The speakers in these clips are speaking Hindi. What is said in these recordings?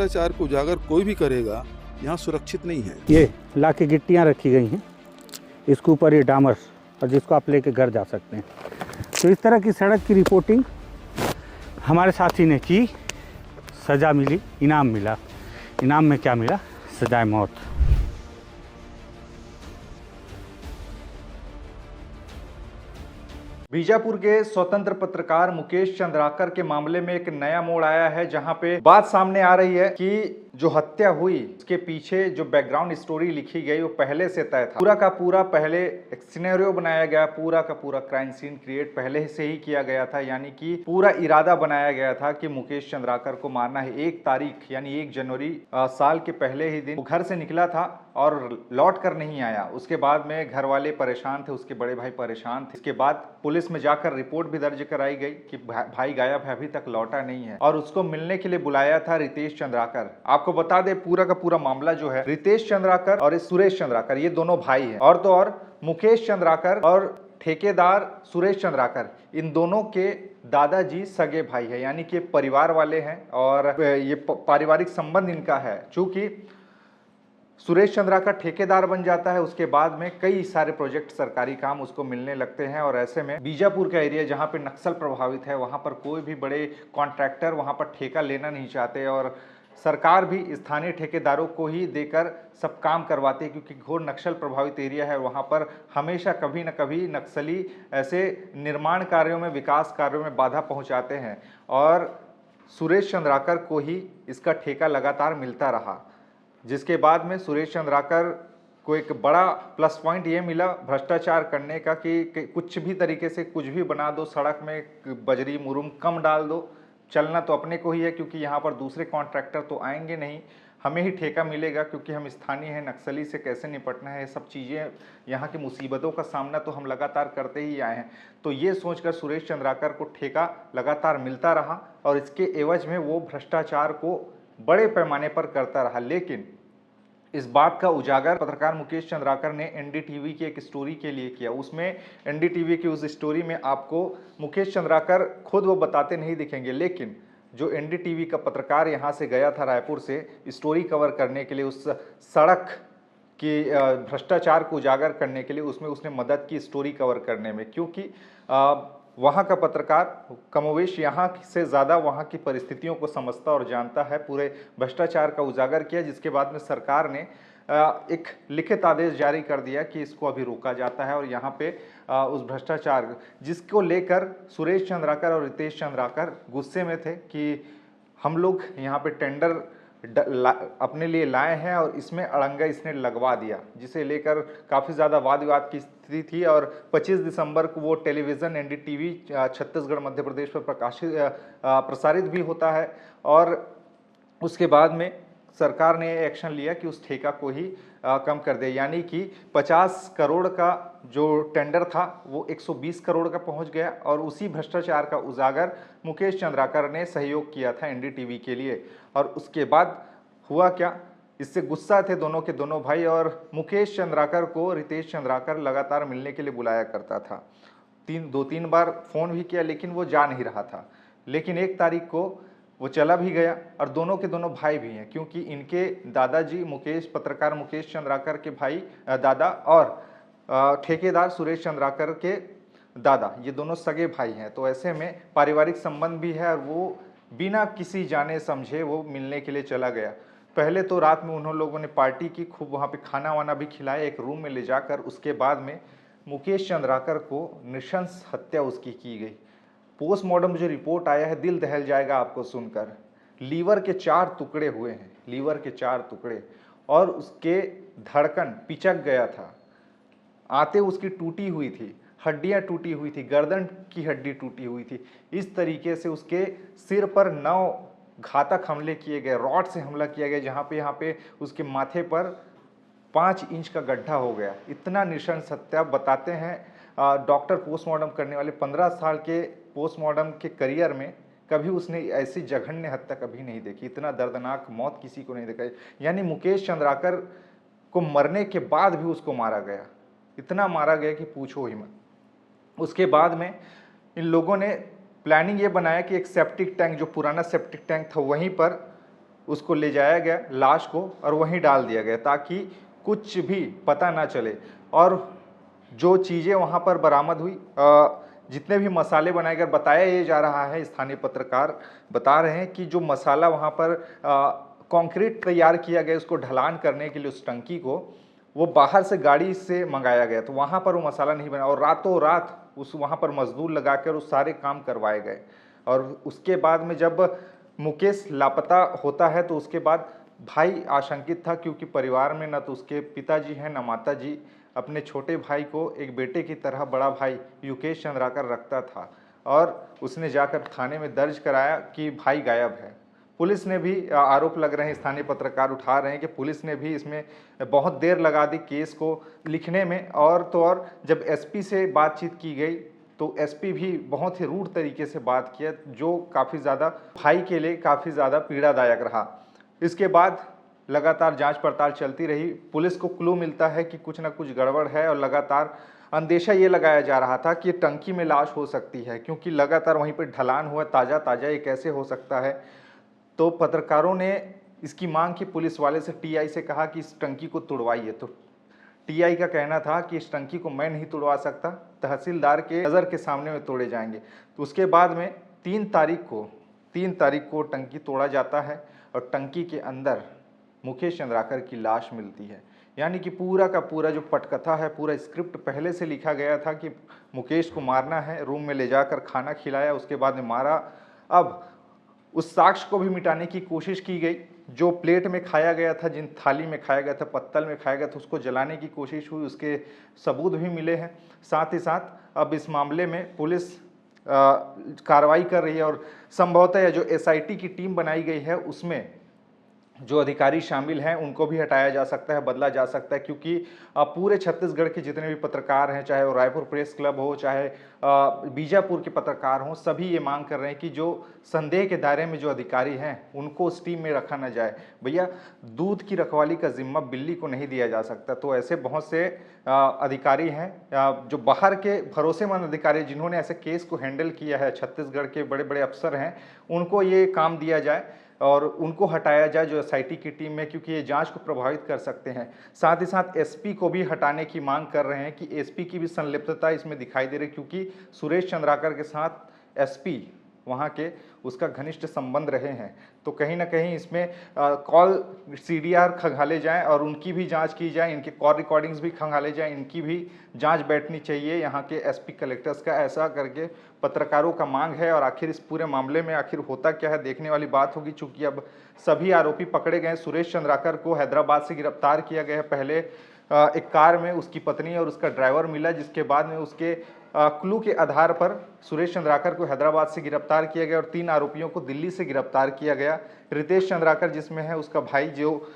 भ्रष्टाचार को उजागर कोई भी करेगा, यहाँ सुरक्षित नहीं है। ये ला के गिट्टियाँ रखी गई हैं, इसके ऊपर ये डामर, और जिसको आप लेके घर जा सकते हैं। तो इस तरह की सड़क की रिपोर्टिंग हमारे साथी ने की, सज़ा मिली, इनाम मिला। इनाम में क्या मिला? सजाए मौत। बीजापुर के स्वतंत्र पत्रकार मुकेश चंद्राकर के मामले में एक नया मोड़ आया है, जहां पे बात सामने आ रही है कि जो हत्या हुई उसके पीछे जो बैकग्राउंड स्टोरी लिखी गई वो पहले से तय था। पूरा का पूरा पहले एक सिनेरियो बनाया गया, पूरा का पूरा क्राइम सीन क्रिएट पहले से ही किया गया था। यानी कि पूरा इरादा बनाया गया था कि मुकेश चंद्राकर को मारना है। 1 तारीख यानी 1 जनवरी साल के पहले ही दिन वो घर से निकला था और लौट कर नहीं आया। उसके बाद में घर वाले परेशान थे, उसके बड़े भाई परेशान थे। इसके बाद पुलिस में जाकर रिपोर्ट भी दर्ज कराई गई कि भाई गायब है, अभी तक लौटा नहीं है, और उसको मिलने के लिए बुलाया था रितेश चंद्राकर। आपको बता दे पूरा का पूरा मामला जो है, रितेश चंद्राकर और सुरेश चंद्राकर ये दोनों भाई हैं, और तो और मुकेश चंद्राकर और ठेकेदार सुरेश चंद्राकर इन दोनों के दादाजी सगे भाई है, यानी कि परिवार वाले हैं और ये पारिवारिक संबंध इनका है। चूंकि सुरेश चंद्राकर ठेकेदार बन जाता है, उसके बाद में कई सारे प्रोजेक्ट सरकारी काम उसको मिलने लगते हैं, और ऐसे में बीजापुर का एरिया जहां पे नक्सल प्रभावित है वहां पर कोई भी बड़े कॉन्ट्रैक्टर वहां पर ठेका लेना नहीं चाहते, और सरकार भी स्थानीय ठेकेदारों को ही देकर सब काम करवाते हैं, क्योंकि घोर नक्सल प्रभावित एरिया है। वहाँ पर हमेशा कभी न कभी नक्सली ऐसे निर्माण कार्यों में, विकास कार्यों में बाधा पहुँचाते हैं, और सुरेश चंद्राकर को ही इसका ठेका लगातार मिलता रहा। जिसके बाद में सुरेश चंद्राकर को एक बड़ा प्लस पॉइंट ये मिला भ्रष्टाचार करने का कि कुछ भी तरीके से कुछ भी बना दो, सड़क में बजरी मुरुम कम डाल दो, चलना तो अपने को ही है, क्योंकि यहाँ पर दूसरे कॉन्ट्रैक्टर तो आएंगे नहीं, हमें ही ठेका मिलेगा क्योंकि हम स्थानीय हैं। नक्सली से कैसे निपटना है, ये सब चीज़ें, यहाँ की मुसीबतों का सामना तो हम लगातार करते ही आए हैं। तो ये सोचकर सुरेश चंद्राकर को ठेका लगातार मिलता रहा, और इसके एवज में वो भ्रष्टाचार को बड़े पैमाने पर करता रहा। लेकिन इस बात का उजागर पत्रकार मुकेश चंद्राकर ने एनडीटीवी की एक स्टोरी के लिए किया। उसमें एनडीटीवी की उस स्टोरी में आपको मुकेश चंद्राकर खुद वो बताते नहीं दिखेंगे, लेकिन जो एनडीटीवी का पत्रकार यहाँ से गया था रायपुर से स्टोरी कवर करने के लिए, उस सड़क की भ्रष्टाचार को उजागर करने के लिए, उसमें उसने मदद की स्टोरी कवर करने में, क्योंकि वहाँ का पत्रकार कमोवेश यहाँ से ज़्यादा वहाँ की परिस्थितियों को समझता और जानता है। पूरे भ्रष्टाचार का उजागर किया, जिसके बाद में सरकार ने एक लिखित आदेश जारी कर दिया कि इसको अभी रोका जाता है, और यहाँ पे उस भ्रष्टाचार जिसको लेकर सुरेश चंद्राकर और रितेश चंद्राकर गुस्से में थे कि हम लोग यहाँ पे टेंडर अपने लिए लाए हैं और इसमें अड़ंगा इसने लगवा दिया, जिसे लेकर काफ़ी ज़्यादा वाद विवाद की स्थिति थी। और 25 दिसंबर को वो टेलीविज़न एनडीटीवी छत्तीसगढ़ मध्य प्रदेश पर प्रसारित भी होता है, और उसके बाद में सरकार ने एक्शन लिया कि उस ठेका को ही कम कर दे, यानी कि 50 करोड़ का जो टेंडर था वो 120 करोड़ का पहुंच गया, और उसी भ्रष्टाचार का उजागर मुकेश चंद्राकर ने सहयोग किया था एनडीटीवी के लिए। और उसके बाद हुआ क्या, इससे गुस्सा थे दोनों के दोनों भाई, और मुकेश चंद्राकर को रितेश चंद्राकर लगातार मिलने के लिए बुलाया करता था। 2-3 बार फ़ोन भी किया, लेकिन वो जा नहीं रहा था। लेकिन 1 तारीख को वो चला भी गया, और दोनों के दोनों भाई भी हैं, क्योंकि इनके दादाजी पत्रकार मुकेश चंद्राकर के भाई दादा, और ठेकेदार सुरेश चंद्राकर के दादा, ये दोनों सगे भाई हैं। तो ऐसे में पारिवारिक संबंध भी है, और वो बिना किसी जाने समझे वो मिलने के लिए चला गया। पहले तो रात में उन्होंने लोगों ने पार्टी की, खूब वहाँ पे खाना वाना भी खिलाया एक रूम में ले जाकर। उसके बाद में मुकेश चंद्राकर को नृशंस हत्या उसकी की गई। पोस्टमार्टम जो रिपोर्ट आया है, दिल दहल जाएगा आपको सुनकर। लीवर के 4 टुकड़े हुए हैं, लीवर के 4 टुकड़े, और उसके धड़कन पिचक गया था, आंतें उसकी टूटी हुई थी, हड्डियां टूटी हुई थी, गर्दन की हड्डी टूटी हुई थी। इस तरीके से उसके सिर पर 9 घातक हमले किए गए, रॉड से हमला किया गया, जहाँ पे उसके माथे पर 5 इंच का गड्ढा हो गया। इतना नृशंस हत्या बताते हैं डॉक्टर पोस्टमार्टम करने वाले। 15 साल के पोस्टमार्टम के करियर में कभी उसने ऐसी जघन्य हत्या कभी नहीं देखी, इतना दर्दनाक मौत किसी को नहीं देखा। यानी मुकेश चंद्राकर को मरने के बाद भी उसको मारा गया, इतना मारा गया कि पूछो ही मत। उसके बाद में इन लोगों ने प्लानिंग ये बनाया कि एक सेप्टिक टैंक, जो पुराना सेप्टिक टैंक था, वहीं पर उसको ले जाया गया लाश को और वहीं डाल दिया गया ताकि कुछ भी पता ना चले। और जो चीज़ें वहाँ पर बरामद हुई, जितने भी मसाले बनाए गए, बताया ये जा रहा है, स्थानीय पत्रकार बता रहे हैं कि जो मसाला वहाँ पर कंक्रीट तैयार किया गया उसको ढलान करने के लिए उस टंकी को, वो बाहर से गाड़ी से मंगाया गया, तो वहाँ पर वो मसाला नहीं बना और रातों रात उस वहाँ पर मजदूर लगाकर उस सारे काम करवाए गए। और उसके बाद में जब मुकेश लापता होता है तो उसके बाद भाई आशंकित था, क्योंकि परिवार में न तो उसके पिताजी हैं न माताजी। अपने छोटे भाई को एक बेटे की तरह बड़ा भाई युकेश चंद्राकर रखता था और उसने जाकर थाने में दर्ज कराया कि भाई गायब है। पुलिस ने भी आरोप लग रहे हैं, स्थानीय पत्रकार उठा रहे हैं कि पुलिस ने भी इसमें बहुत देर लगा दी केस को लिखने में। और तो और जब एसपी से बातचीत की गई तो एसपी भी बहुत ही रूढ़ तरीके से बात किया, जो काफ़ी ज़्यादा भाई के लिए काफ़ी ज़्यादा पीड़ादायक रहा। इसके बाद लगातार जांच पड़ताल चलती रही। पुलिस को क्लू मिलता है कि कुछ ना कुछ गड़बड़ है और लगातार अंदेशा ये लगाया जा रहा था कि टंकी में लाश हो सकती है, क्योंकि लगातार वहीं पर ढलान हुआ, ताज़ा ताज़ा ये कैसे हो सकता है। तो पत्रकारों ने इसकी मांग की पुलिस वाले से, टीआई से कहा कि इस टंकी को तुड़वाइए। तो टीआई का कहना था कि इस टंकी को मैं नहीं तुड़वा सकता, तहसीलदार के नज़र के सामने में तोड़े जाएंगे। तो उसके बाद में 3 तारीख को टंकी तोड़ा जाता है और टंकी के अंदर मुकेश चंद्राकर की लाश मिलती है। यानी कि पूरा का पूरा जो पटकथा है, पूरा स्क्रिप्ट पहले से लिखा गया था कि मुकेश को मारना है, रूम में ले जाकर खाना खिलाया, उसके बाद में मारा। अब उस साक्ष्य को भी मिटाने की कोशिश की गई, जो प्लेट में खाया गया था, जिन थाली में खाया गया था, पत्तल में खाया गया था, उसको जलाने की कोशिश हुई, उसके सबूत भी मिले हैं। साथ ही साथ अब इस मामले में पुलिस कार्रवाई कर रही है और संभवतः जो एसआईटी की टीम बनाई गई है उसमें जो अधिकारी शामिल हैं उनको भी हटाया जा सकता है, बदला जा सकता है, क्योंकि पूरे छत्तीसगढ़ के जितने भी पत्रकार हैं, चाहे वो रायपुर प्रेस क्लब हो, चाहे बीजापुर के पत्रकार हों, सभी ये मांग कर रहे हैं कि जो संदेह के दायरे में जो अधिकारी हैं उनको उस टीम में रखा न जाए। भैया, दूध की रखवाली का जिम्मा बिल्ली को नहीं दिया जा सकता। तो ऐसे बहुत से अधिकारी हैं जो बाहर के भरोसेमंद अधिकारी जिन्होंने ऐसे केस को हैंडल किया है, छत्तीसगढ़ के बड़े बड़े अफसर हैं, उनको ये काम दिया जाए और उनको हटाया जाए जो एसआईटी की टीम में, क्योंकि ये जांच को प्रभावित कर सकते हैं। साथ ही साथ एसपी को भी हटाने की मांग कर रहे हैं कि एसपी की भी संलिप्तता इसमें दिखाई दे रही, क्योंकि सुरेश चंद्राकर के साथ एसपी वहाँ के उसका घनिष्ठ संबंध रहे हैं। तो कहीं ना कहीं इसमें कॉल सीडीआर खंगाले जाएं और उनकी भी जांच की जाए, इनके कॉल रिकॉर्डिंग्स भी खंगाले जाएं, इनकी भी जांच बैठनी चाहिए यहाँ के एसपी कलेक्टर्स का। ऐसा करके पत्रकारों का मांग है। और आखिर इस पूरे मामले में आखिर होता क्या है, देखने वाली बात होगी। चूंकि अब सभी आरोपी पकड़े गए। सुरेश चंद्राकर को हैदराबाद से गिरफ्तार किया गया है। पहले एक कार में उसकी पत्नी और उसका ड्राइवर मिला, जिसके बाद में उसके क्लू के आधार पर सुरेश चंद्राकर को हैदराबाद से गिरफ्तार किया गया और 3 आरोपियों को दिल्ली से गिरफ्तार किया गया। रितेश चंद्राकर जिसमें है उसका भाई, जो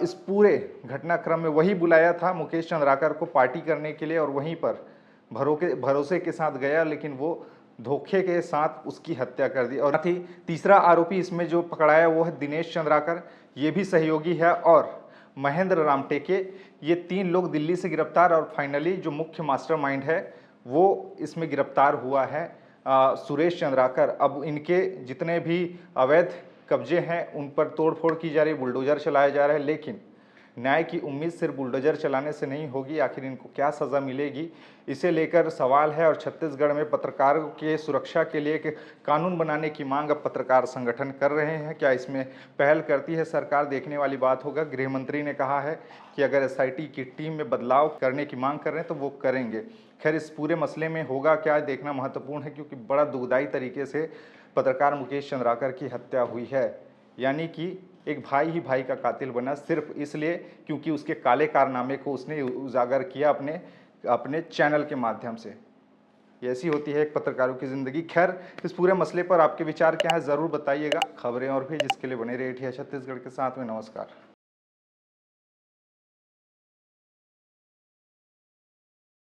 इस पूरे घटनाक्रम में वही बुलाया था मुकेश चंद्राकर को पार्टी करने के लिए और वहीं पर भरोसे के साथ गया, लेकिन वो धोखे के साथ उसकी हत्या कर दी। और साथ ही तीसरा आरोपी इसमें जो पकड़ाया वो है दिनेश चंद्राकर, ये भी सहयोगी है, और महेंद्र रामटेके। ये 3 लोग दिल्ली से गिरफ्तार और फाइनली जो मुख्य मास्टरमाइंड है वो इसमें गिरफ्तार हुआ है, सुरेश चंद्राकर। अब इनके जितने भी अवैध कब्जे हैं उन पर तोड़फोड़ की जा रही है, बुलडोजर चलाया जा रहा है, लेकिन न्याय की उम्मीद सिर्फ बुलडोजर चलाने से नहीं होगी। आखिर इनको क्या सज़ा मिलेगी, इसे लेकर सवाल है। और छत्तीसगढ़ में पत्रकारों के सुरक्षा के लिए एक कानून बनाने की मांग अब पत्रकार संगठन कर रहे हैं। क्या इसमें पहल करती है सरकार, देखने वाली बात होगा। गृह मंत्री ने कहा है कि अगर एसआईटी की टीम में बदलाव करने की मांग कर रहे हैं तो वो करेंगे। खैर, इस पूरे मसले में होगा क्या, देखना महत्वपूर्ण है, क्योंकि बड़ा दुखदायी तरीके से पत्रकार मुकेश चंद्राकर की हत्या हुई है। यानी कि एक भाई ही भाई का कातिल बना, सिर्फ इसलिए क्योंकि उसके काले कारनामे को उसने उजागर किया अपने चैनल के माध्यम से। ऐसी होती है एक पत्रकारों की ज़िंदगी। खैर, इस पूरे मसले पर आपके विचार क्या है ज़रूर बताइएगा। खबरें और भी जिसके लिए बने रहिए छत्तीसगढ़ के साथ में। नमस्कार।